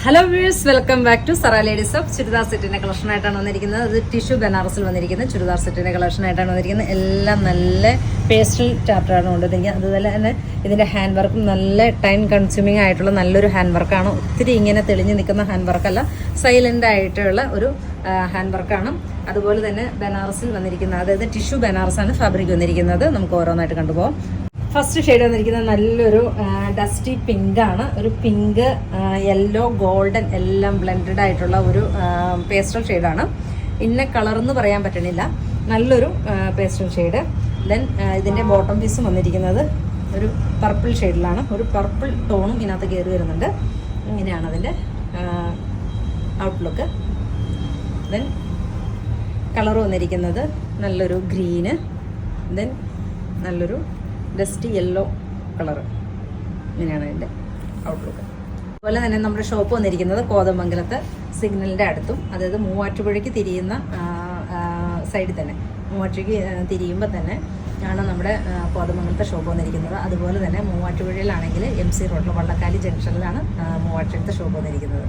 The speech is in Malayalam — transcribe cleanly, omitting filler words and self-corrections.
Hello viewers, welcome back to Zara ladies of churidar സെറ്റിന്റെ കളക്ഷൻ ആയിട്ടാണ് വന്നിരിക്കുന്നത്. അത് ടിഷ്യൂ ബനാറസിൽ വന്നിരിക്കുന്ന ചുരിദാർ സെറ്റിന്റെ കളക്ഷൻ ആയിട്ടാണ് വന്നിരിക്കുന്നത്. എല്ലാം നല്ല പേസ്റ്റൽ ചാപ്റ്ററാണ് കൊണ്ടുവന്നിരിക്കുന്നത്. അതുപോലെ തന്നെ ഇതിന്റെ ഹാൻഡ് വർക്കും നല്ല ടൈം കൺസ്യൂമിംഗ് ആയിട്ടുള്ള നല്ലൊരു ഹാൻഡ് വർക്കാണ്. ഒത്തിരി ഇങ്ങനെ തെളിഞ്ഞു നിൽക്കുന്ന ഹാൻഡ് വർക്കല്ല, സൈലന്റ് ആയിട്ടുള്ള ഒരു ഹാൻഡ് വർക്കാണ്. അതുപോലെ തന്നെ ബനാറസിൽ വന്നിരിക്കുന്ന, അതായത് ടിഷ്യൂ ബനാറസാണ് ഫാബ്രിക് വന്നിരിക്കുന്നത്. നമുക്ക് ഓരോന്നായിട്ട് കണ്ടുപോകാം. ഫസ്റ്റ് ഷെയ്ഡ് വന്നിരിക്കുന്നത് നല്ലൊരു ഡസ്റ്റി പിങ്ക് ആണ്. ഒരു പിങ്ക്, യെല്ലോ, ഗോൾഡൻ എല്ലാം ബ്ലെൻഡഡ് ആയിട്ടുള്ള ഒരു പേസ്റ്റൽ ഷെയ്ഡാണ്. ഇന്ന കളർ എന്ന് പറയാൻ പറ്റണില്ല, നല്ലൊരു പേസ്റ്റൽ ഷെയ്ഡ്. ദെൻ ഇതിൻ്റെ ബോട്ടം പീസും വന്നിരിക്കുന്നത് ഒരു പർപ്പിൾ ഷെയ്ഡിലാണ്. ഒരു പർപ്പിൾ ടോണും ഇതിനകത്ത് കയറി വരുന്നുണ്ട്. ഇങ്ങനെയാണ് അതിൻ്റെ ഔട്ട്ലുക്ക്. ദെൻ കളർ വന്നിരിക്കുന്നത് നല്ലൊരു ഗ്രീന്, ദെൻ നല്ലൊരു ഡസ്റ്റി യെല്ലോ കളറ്. ഇങ്ങനെയാണ് അതിൻ്റെ ഔട്ട്ലുക്ക്. അതുപോലെ തന്നെ നമ്മുടെ ഷോപ്പ് വന്നിരിക്കുന്നത് കോതമംഗലത്ത് സിഗ്നലിൻ്റെ അടുത്തും, അതായത് മൂവാറ്റുപുഴയ്ക്ക് തിരിയുന്ന സൈഡിൽ തന്നെ, മൂവാറ്റുപുഴയ്ക്ക് തിരിയുമ്പോൾ തന്നെ ആണ് നമ്മുടെ കോതമംഗലത്തെ ഷോപ്പ് വന്നിരിക്കുന്നത്. അതുപോലെ തന്നെ മൂവാറ്റുപുഴയിലാണെങ്കിൽ MC റോഡിൽ വള്ളക്കാലി ജംഗ്ഷനിലാണ് മൂവാറ്റുപുഴത്തെ ഷോപ്പ് വന്നിരിക്കുന്നത്.